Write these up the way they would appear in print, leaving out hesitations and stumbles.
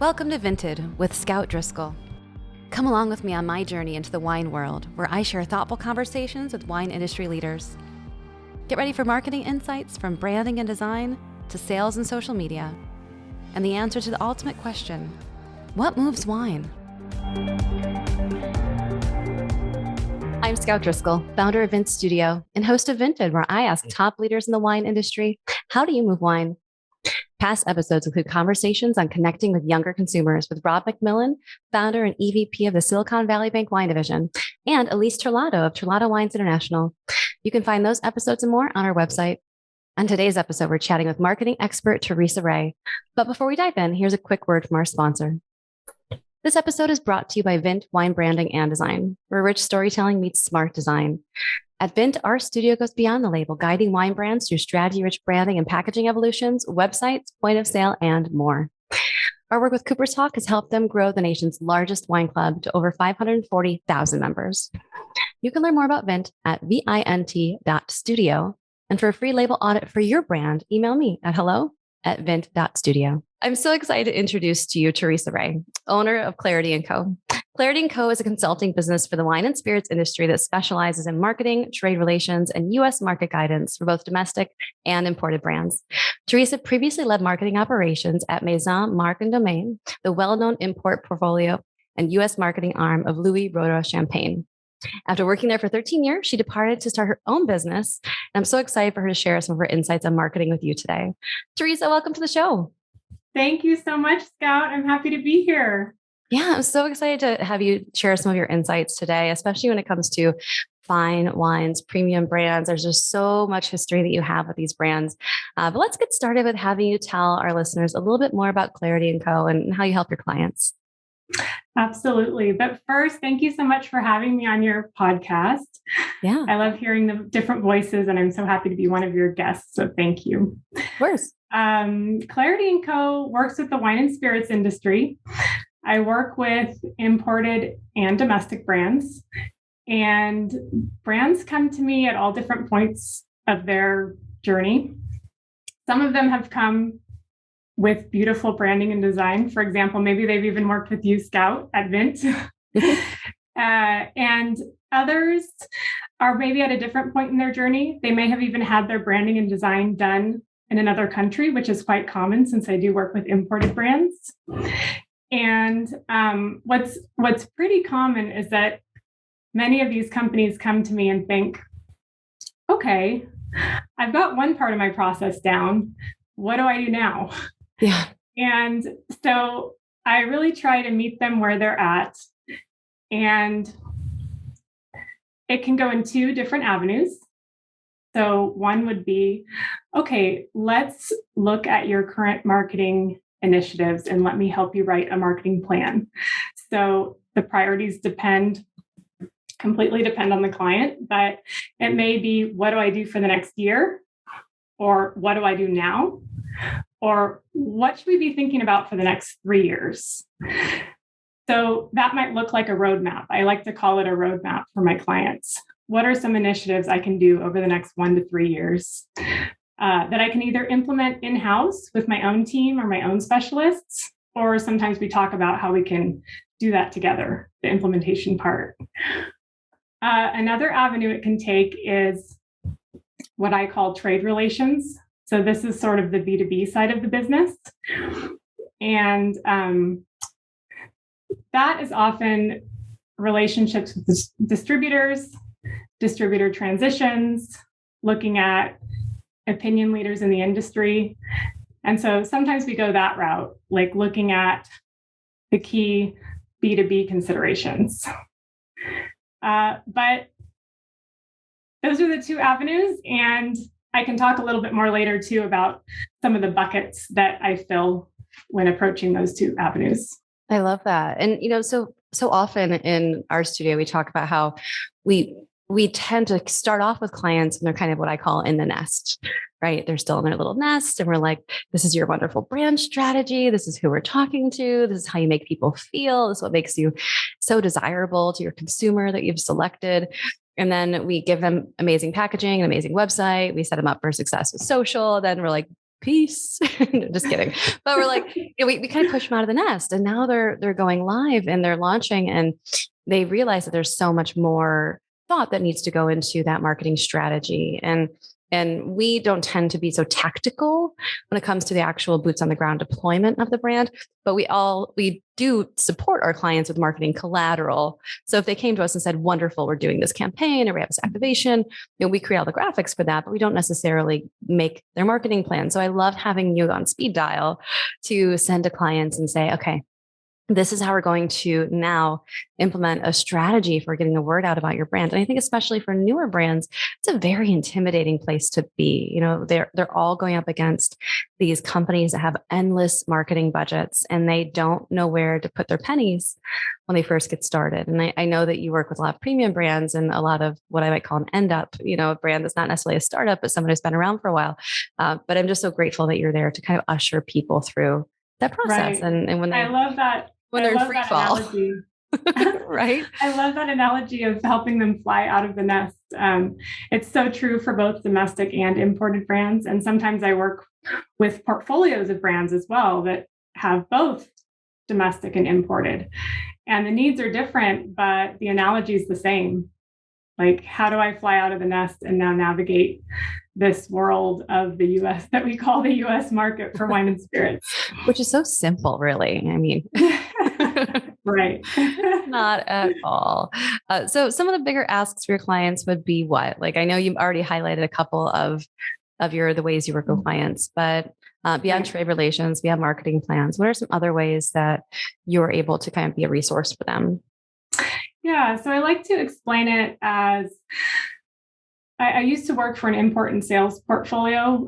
Welcome to VINTed with Scout Driscoll. Come along with me on my journey into the wine world, where I share thoughtful conversations with wine industry leaders. Get ready for marketing insights from branding and design to sales and social media, and the answer to the ultimate question: what moves wine? I'm Scout Driscoll, founder of Vint Studio and host of VINTed, where I ask top leaders in the wine industry, how do you move wine? Past episodes include conversations on connecting with younger consumers with Rob McMillan, founder and EVP of the Silicon Valley Bank Wine Division, and Elise Terlato of Terlato Wines International. You can find those episodes and more on our website. On today's episode, we're chatting with marketing expert Theresa Wray. But before we dive in, here's a quick word from our sponsor. This episode is brought to you by Vint Wine Branding and Design, where rich storytelling meets smart design. At Vint, our studio goes beyond the label, guiding wine brands through strategy-rich branding and packaging evolutions, websites, point of sale, and more. Our work with Cooper's Hawk has helped them grow the nation's largest wine club to over 540,000 members. You can learn more about Vint at VINT.studio. And for a free label audit for your brand, email me at hello@vint.studio. I'm so excited to introduce to you Theresa Wray, owner of Clarity & Co. Clarity & Co. is a consulting business for the wine and spirits industry that specializes in marketing, trade relations, and U.S. market guidance for both domestic and imported brands. Theresa previously led marketing operations at Maison Marque and Domaine, the well-known import portfolio and U.S. marketing arm of Louis Roederer Champagne. After working there for 13 years, she departed to start her own business. And I'm so excited for her to share some of her insights on marketing with you today. Theresa, welcome to the show. Thank you so much, Scout. I'm happy to be here. Yeah, I'm so excited to have you share some of your insights today, especially when it comes to fine wines, premium brands. There's just so much history that you have with these brands. But let's get started with having you tell our listeners a little bit more about Clarity & Co. and how you help your clients. Absolutely. But first, thank you so much for having me on your podcast. Yeah. I love hearing the different voices, and I'm so happy to be one of your guests. So thank you. Of course. Clarity & Co. works with the wine and spirits industry. I work with imported and domestic brands, and brands come to me at all different points of their journey. Some of them have come with beautiful branding and design. For example, maybe they've even worked with you, Scout, at Vint. And others are maybe at a different point in their journey. They may have even had their branding and design done in another country, which is quite common since I do work with imported brands. And what's pretty common is that many of these companies come to me and think, okay, I've got one part of my process down. What do I do now? Yeah. And so I really try to meet them where they're at. And it can go in two different avenues. So one would be, okay, let's look at your current marketing initiatives and let me help you write a marketing plan. So the priorities completely depend on the client, but it may be, what do I do for the next year? Or what do I do now? Or what should we be thinking about for the next 3 years? So that might look like a roadmap. I like to call it a roadmap for my clients. What are some initiatives I can do over the next 1 to 3 years that I can either implement in-house with my own team or my own specialists, or sometimes we talk about how we can do that together, the implementation part. Another avenue it can take is what I call trade relations. So this is sort of the B2B side of the business. And that is often relationships with distributors, distributor transitions, looking at opinion leaders in the industry. And so sometimes we go that route, like looking at the key B2B considerations. But those are the two avenues. And I can talk a little bit more later too about some of the buckets that I fill when approaching those two avenues. I love that. And, so often in our studio, we talk about how we tend to start off with clients and they're kind of what I call in the nest, right? They're still in their little nest. And we're like, this is your wonderful brand strategy. This is who we're talking to. This is how you make people feel. This is what makes you so desirable to your consumer that you've selected. And then we give them amazing packaging, an amazing website. We set them up for success with social. Then we're like, peace. Just kidding. But we're like, we kind of push them out of the nest, and now they're going live and they're launching, and they realize that there's so much more thought that needs to go into that marketing strategy. And we don't tend to be so tactical when it comes to the actual boots on the ground deployment of the brand, but we do support our clients with marketing collateral. So if they came to us and said, wonderful, we're doing this campaign or we have this activation, we create all the graphics for that, but we don't necessarily make their marketing plan. So I love having you on speed dial to send to clients and say, okay, this is how we're going to now implement a strategy for getting the word out about your brand. And I think especially for newer brands, it's a very intimidating place to be. They're all going up against these companies that have endless marketing budgets, and they don't know where to put their pennies when they first get started. And I know that you work with a lot of premium brands and a lot of what I might call an end up, a brand that's not necessarily a startup, but someone who's been around for a while. But I'm just so grateful that you're there to kind of usher people through that process. Right. And when I love that. When they're in free fall. Right? I love that analogy of helping them fly out of the nest. It's so true for both domestic and imported brands. And sometimes I work with portfolios of brands as well that have both domestic and imported. And the needs are different, but the analogy is the same. Like, how do I fly out of the nest and now navigate this world of the US that we call the US market for wine and spirits? Which is so simple, really. I mean, right. Not at all. So some of the bigger asks for your clients would be what? Like, I know you've already highlighted a couple of the ways you work with clients, but beyond trade relations, beyond marketing plans, what are some other ways that you're able to kind of be a resource for them? Yeah, so I like to explain it as I used to work for an import and sales portfolio,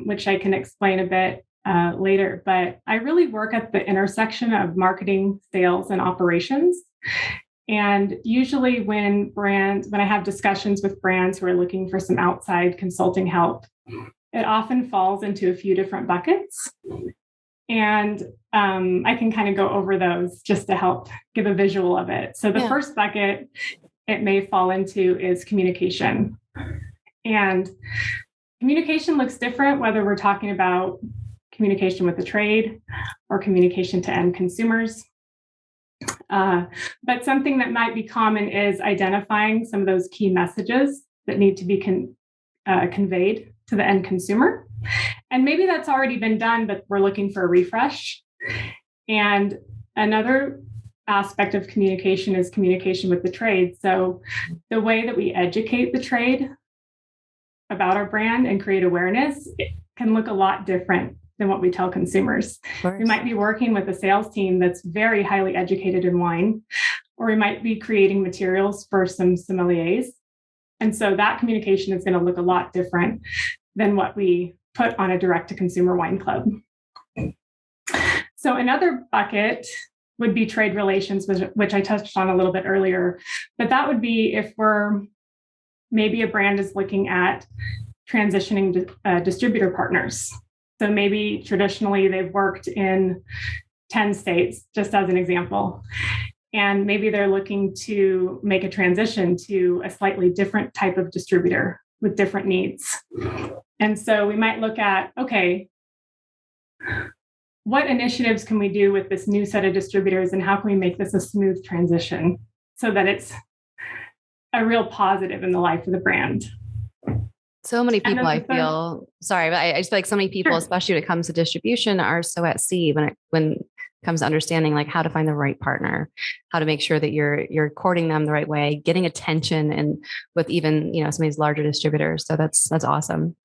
which I can explain a bit later, but I really work at the intersection of marketing, sales, and operations. And usually when I have discussions with brands who are looking for some outside consulting help, it often falls into a few different buckets. And I can kind of go over those just to help give a visual of it. So the first bucket it may fall into is communication. And communication looks different whether we're talking about communication with the trade or communication to end consumers. But something that might be common is identifying some of those key messages that need to be conveyed to the end consumer. And maybe that's already been done, but we're looking for a refresh. And another aspect of communication is communication with the trade. So the way that we educate the trade about our brand and create awareness, it can look a lot different than what we tell consumers. We might be working with a sales team that's very highly educated in wine, or we might be creating materials for some sommeliers. And so that communication is going to look a lot different than what we put on a direct-to-consumer wine club. So another bucket would be trade relations, which I touched on a little bit earlier. But that would be if maybe a brand is looking at transitioning distributor partners. So maybe traditionally they've worked in 10 states, just as an example. And maybe they're looking to make a transition to a slightly different type of distributor with different needs. And so we might look at, okay, what initiatives can we do with this new set of distributors, and how can we make this a smooth transition so that it's a real positive in the life of the brand? So many people, I feel, sorry, but I just feel like so many people, especially when it comes to distribution, are so at sea when it comes to understanding like how to find the right partner, how to make sure that you're courting them the right way, getting attention, and with even, some of these larger distributors. So that's awesome.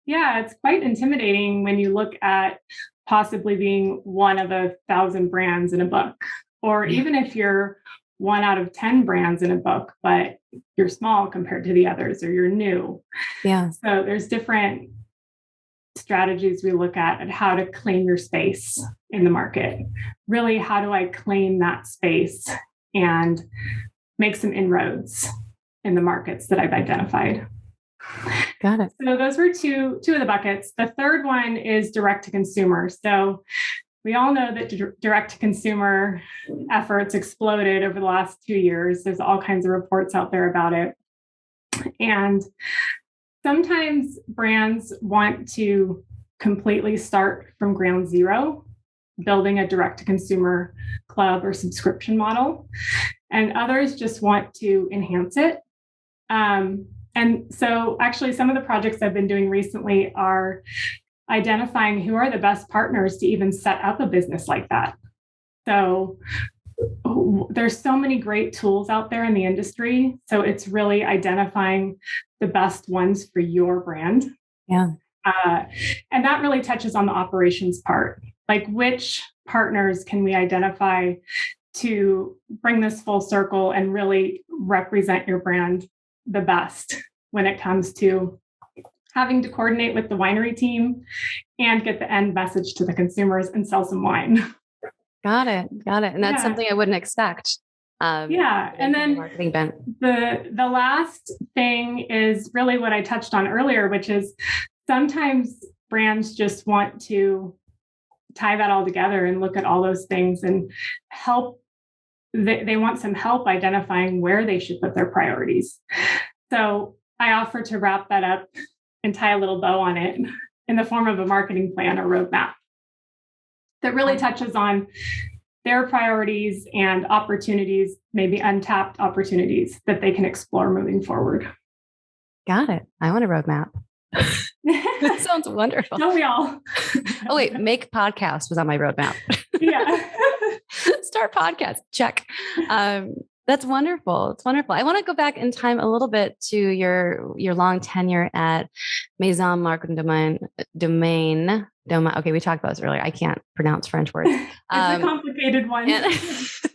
Yeah, it's quite intimidating when you look at possibly being one of 1,000 brands in a book, or even if you're 1 out of 10 brands in a book, but you're small compared to the others, or you're new. Yeah. So there's different strategies we look at how to claim your space in the market. Really, how do I claim that space and make some inroads in the markets that I've identified? Got it. So those were two of the buckets. The third one is direct to consumer. So we all know that direct to consumer efforts exploded over the last 2 years. There's all kinds of reports out there about it. And sometimes brands want to completely start from ground zero, building a direct-to-consumer club or subscription model, and others just want to enhance it. And so actually some of the projects I've been doing recently are identifying who are the best partners to even set up a business like that. So there's so many great tools out there in the industry. So it's really identifying the best ones for your brand. Yeah. And that really touches on the operations part. Like, which partners can we identify to bring this full circle and really represent your brand the best when it comes to having to coordinate with the winery team and get the end message to the consumers and sell some wine. Got it. And that's something I wouldn't expect. And then marketing bent. The last thing is really what I touched on earlier, which is sometimes brands just want to tie that all together and look at all those things and help. They want some help identifying where they should put their priorities. So I offer to wrap that up and tie a little bow on it in the form of a marketing plan or roadmap that really touches on their priorities and opportunities, maybe untapped opportunities that they can explore moving forward. Got it. I want a roadmap. That sounds wonderful. Don't we all? Oh, wait, make podcast was on my roadmap. Yeah. Start podcast. Check. That's wonderful. It's wonderful. I want to go back in time a little bit to your long tenure at Maison Marque Domaine. Okay, we talked about this earlier. I can't pronounce French words. It's a complicated one.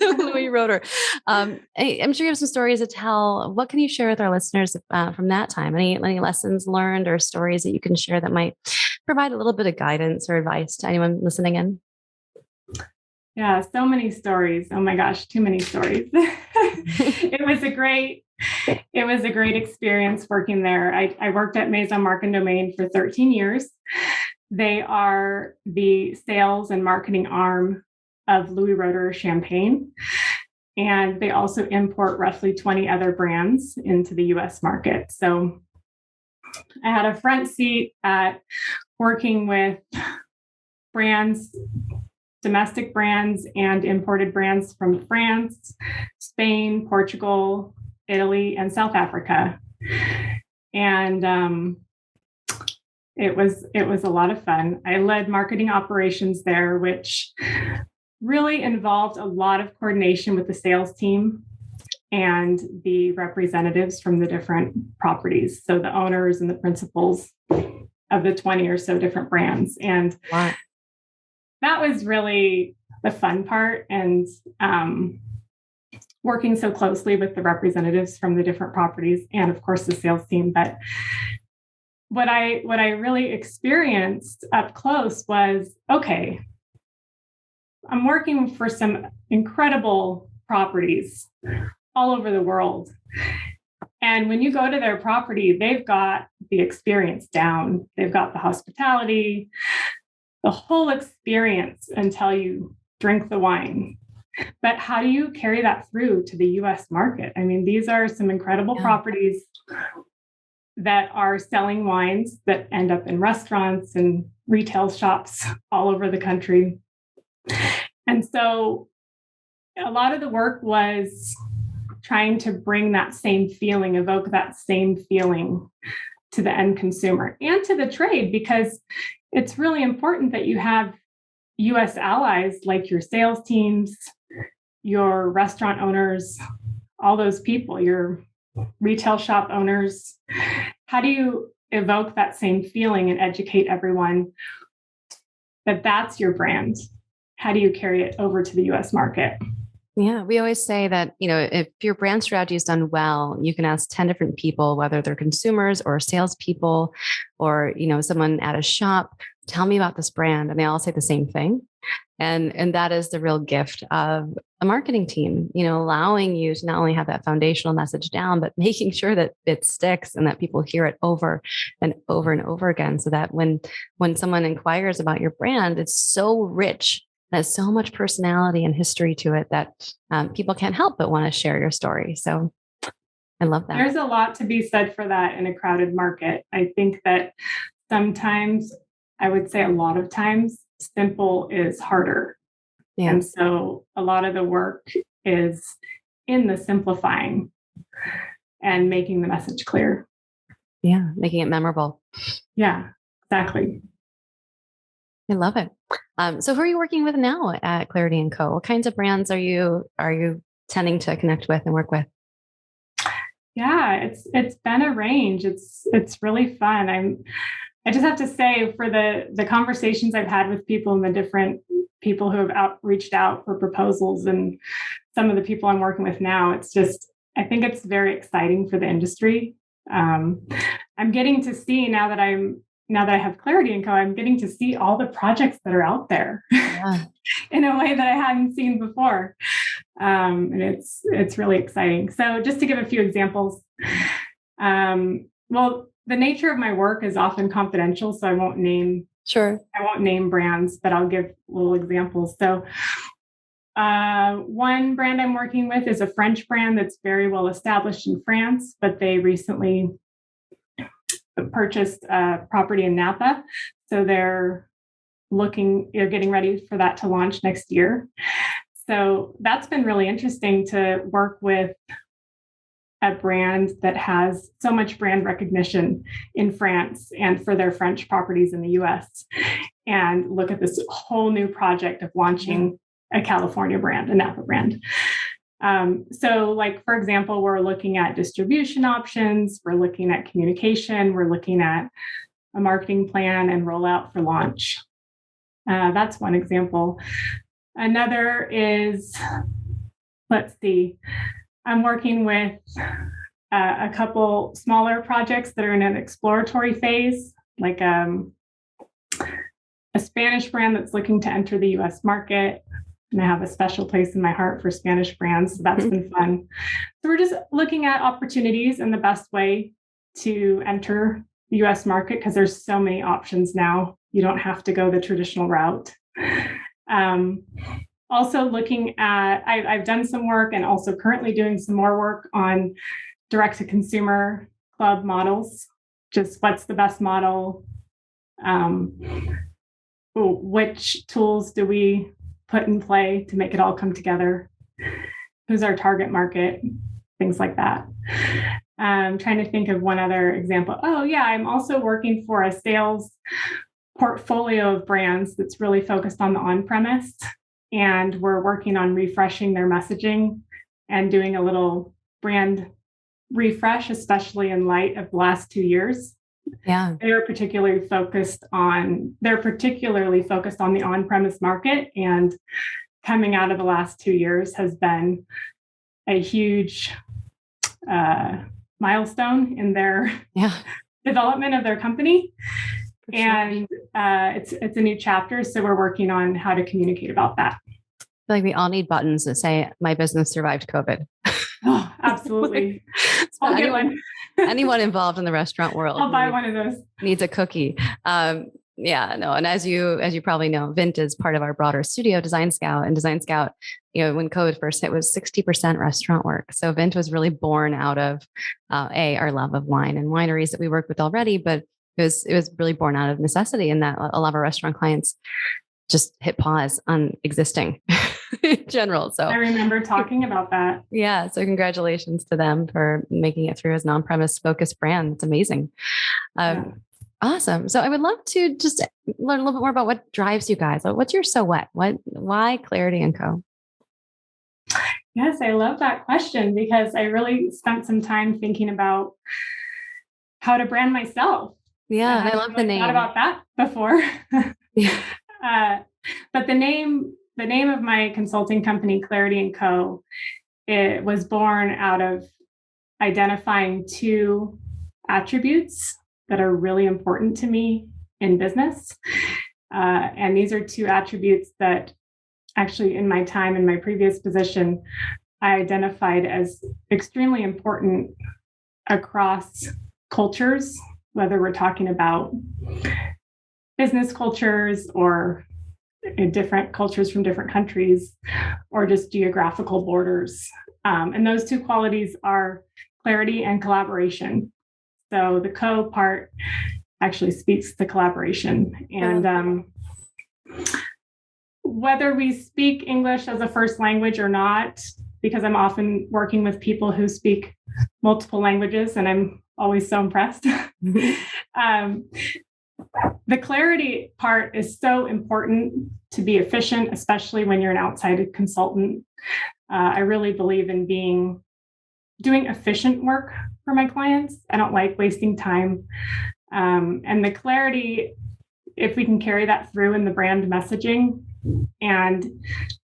Louis Roeder. I'm sure you have some stories to tell. What can you share with our listeners from that time? Any lessons learned or stories that you can share that might provide a little bit of guidance or advice to anyone listening in? Yeah, so many stories. Oh my gosh, too many stories. It was a great experience working there. I worked at Maison Marque Domaine for 13 years. They are the sales and marketing arm of Louis Roeder Champagne. And they also import roughly 20 other brands into the US market. So I had a front seat at working with brands, domestic brands and imported brands from France, Spain, Portugal, Italy, and South Africa. And it was a lot of fun. I led marketing operations there, which really involved a lot of coordination with the sales team and the representatives from the different properties. So the owners and the principals of the 20 or so different brands. And wow. That was really the fun part, and working so closely with the representatives from the different properties and of course the sales team. But what I really experienced up close was, okay, I'm working for some incredible properties all over the world. And when you go to their property, they've got the experience down. They've got the hospitality, the whole experience until you drink the wine. But how do you carry that through to the US market? I mean, these are some incredible properties that are selling wines that end up in restaurants and retail shops all over the country. And so a lot of the work was trying to bring that same feeling, evoke that same feeling to the end consumer and to the trade, because it's really important that you have US allies like your sales teams, your restaurant owners, all those people, your retail shop owners. How do you evoke that same feeling and educate everyone that that's your brand? How do you carry it over to the US market? Yeah, we always say that, if your brand strategy is done well, you can ask 10 different people, whether they're consumers or salespeople or, someone at a shop, tell me about this brand. And they all say the same thing. And that is the real gift of a marketing team, allowing you to not only have that foundational message down, but making sure that it sticks and that people hear it over and over and over again. So that when someone inquires about your brand, it's so rich. There's so much personality and history to it that people can't help but want to share your story. So I love that. There's a lot to be said for that in a crowded market. I think that sometimes I would say a lot of times simple is harder. Yeah. And so a lot of the work is in the simplifying and making the message clear. Yeah. Making it memorable. Yeah, exactly. I love it. So who are you working with now at Clarity & Co? What kinds of brands are you tending to connect with and work with? Yeah, it's been a range. It's really fun. I just have to say, for the conversations I've had with people and the different people who have reached out for proposals and some of the people I'm working with now, I think it's very exciting for the industry. I'm getting to see now that I have Clarity & Co, I'm getting to see all the projects that are out there in a way that I hadn't seen before. And it's really exciting. So just to give a few examples, well, the nature of my work is often confidential, so I won't name brands, but I'll give little examples. So one brand I'm working with is a French brand that's very well established in France, but they recently purchased a property in Napa. So they're getting ready for that to launch next year. So that's been really interesting to work with a brand that has so much brand recognition in France and for their French properties in the US, and look at this whole new project of launching a California brand, a Napa brand. So like, for example, we're looking at distribution options, we're looking at communication, we're looking at a marketing plan and rollout for launch. That's one example. Another is, let's see, I'm working with a couple smaller projects that are in an exploratory phase, like a Spanish brand that's looking to enter the US market. And I have a special place in my heart for Spanish brands. So that's been fun. So we're just looking at opportunities and the best way to enter the US market, because there's so many options now. You don't have to go the traditional route. Also looking at, I've done some work and also currently doing some more work on direct-to-consumer club models. Just what's the best model? Which tools do we put in play to make it all come together? Who's our target market? Things like that. I'm trying to think of one other example. Oh yeah, I'm also working for a sales portfolio of brands that's really focused on the on-premise. And we're working on refreshing their messaging and doing a little brand refresh, especially in light of the last 2 years. Yeah. They're particularly focused on the on-premise market, and coming out of the last 2 years has been a huge milestone in their development of their company. Sure. And it's a new chapter. So we're working on how to communicate about that. I feel like we all need buttons that say "My business survived COVID." Oh, absolutely. I'll get one. Anyone involved in the restaurant world, I'll buy one of those. Needs a cookie. And as you probably know, VINTed is part of our broader studio, Design Scout. And Design Scout, when COVID first hit, was 60% restaurant work. So VINTed was really born out of our love of wine and wineries that we work with already, but it was really born out of necessity, in that a lot of our restaurant clients just hit pause on existing in general. So I remember talking about that. Yeah. So congratulations to them for making it through as an on-premise focused brand. It's amazing. Awesome. So I would love to just learn a little bit more about what drives you guys. What's your so what? Why Clarity & Co? Yes, I love that question, because I really spent some time thinking about how to brand myself. Yeah, and I love the name. Thought about that before. But the name of my consulting company, Clarity & Co, it was born out of identifying two attributes that are really important to me in business. And these are two attributes that actually, in my time in my previous position, I identified as extremely important across cultures, whether we're talking about business cultures or different cultures from different countries, or just geographical borders. And those two qualities are clarity and collaboration. So the co part, actually speaks to collaboration. And whether we speak English as a first language or not, because I'm often working with people who speak multiple languages, and I'm always so impressed. The clarity part is so important to be efficient, especially when you're an outside consultant. I really believe in doing efficient work for my clients. I don't like wasting time. And the clarity, if we can carry that through in the brand messaging and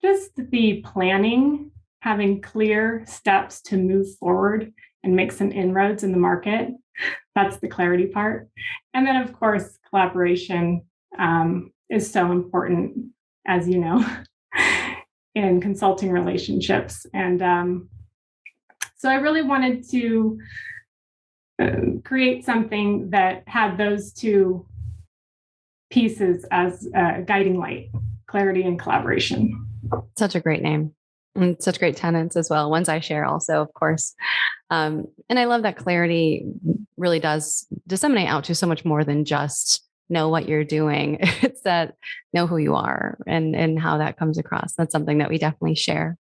just the planning, having clear steps to move forward and make some inroads in the market, that's the clarity part. And then, of course, collaboration is so important, as you know, in consulting relationships. And so I really wanted to create something that had those two pieces as a guiding light, clarity and collaboration. Such a great name. And such great tenets as well. Ones I share also, of course. And I love that clarity really does disseminate out to so much more than just know what you're doing. It's that know who you are and how that comes across. That's something that we definitely share.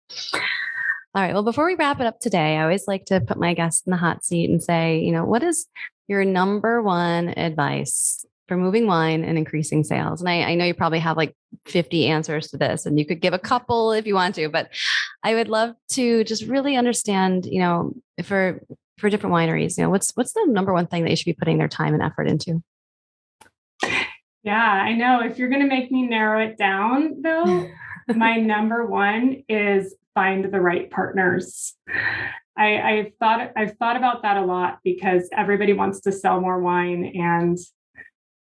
All right. Well, before we wrap it up today, I always like to put my guests in the hot seat and say, what is your number one advice for moving wine and increasing sales? And I know you probably have like 50 answers to this, and you could give a couple if you want to, but I would love to just really understand, for different wineries, what's the number one thing that you should be putting their time and effort into? Yeah, I know. If you're going to make me narrow it down, though, my number one is find the right partners. I've thought about that a lot because everybody wants to sell more wine and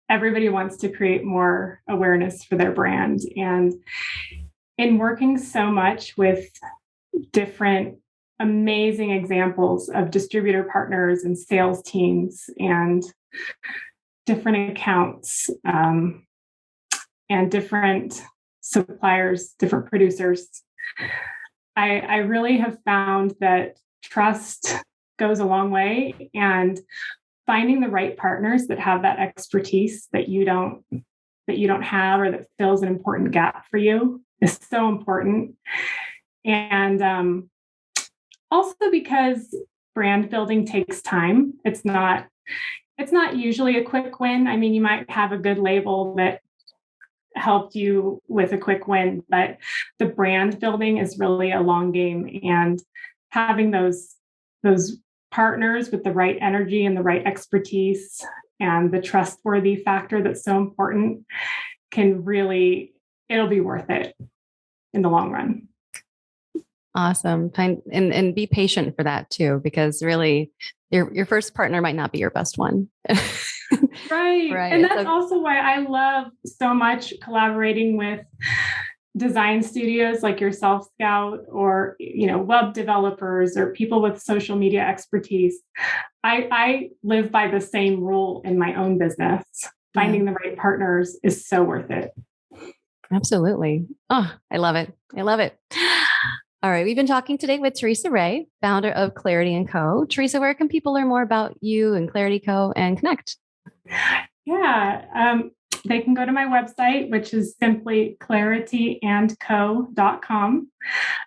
everybody wants to create more awareness for their brand. And in working so much with different amazing examples of distributor partners and sales teams and different accounts and different suppliers, different producers, I really have found that trust goes a long way, and finding the right partners that have that expertise that you don't have, or that fills an important gap for you, is so important. And also because brand building takes time. It's not usually a quick win. I mean, you might have a good label that helped you with a quick win, but the brand building is really a long game, and having those partners with the right energy and the right expertise and the trustworthy factor that's so important it'll be worth it in the long run. Awesome. And be patient for that too, because really your first partner might not be your best one. Right. And that's also why I love so much collaborating with design studios like yourself, Scout, or, web developers or people with social media expertise. I live by the same rule in my own business. Finding the right partners is so worth it. Absolutely. Oh, I love it. I love it. All right. We've been talking today with Theresa Wray, founder of Clarity & Co. Theresa, where can people learn more about you and Clarity Co. and connect? Yeah. They can go to my website, which is simply clarityandco.com.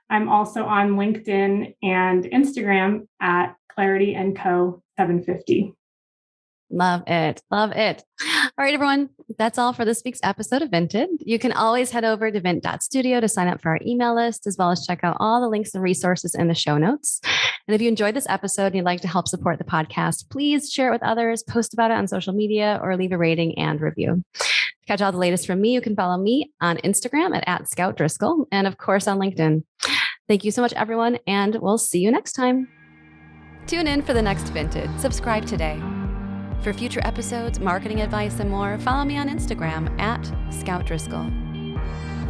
I'm also on LinkedIn and Instagram at clarityandco750. Love it. Love it. All right, everyone. That's all for this week's episode of VINTed. You can always head over to vint.studio to sign up for our email list, as well as check out all the links and resources in the show notes. And if you enjoyed this episode and you'd like to help support the podcast, please share it with others, post about it on social media, or leave a rating and review. To catch all the latest from me, you can follow me on Instagram at Scout Driscoll, and of course on LinkedIn. Thank you so much, everyone, and we'll see you next time. Tune in for the next VINTed. Subscribe today. For future episodes, marketing advice, and more, follow me on Instagram at Scout Driscoll.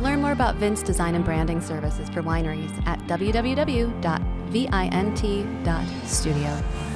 Learn more about VINT's design and branding services for wineries at www.vint.studio.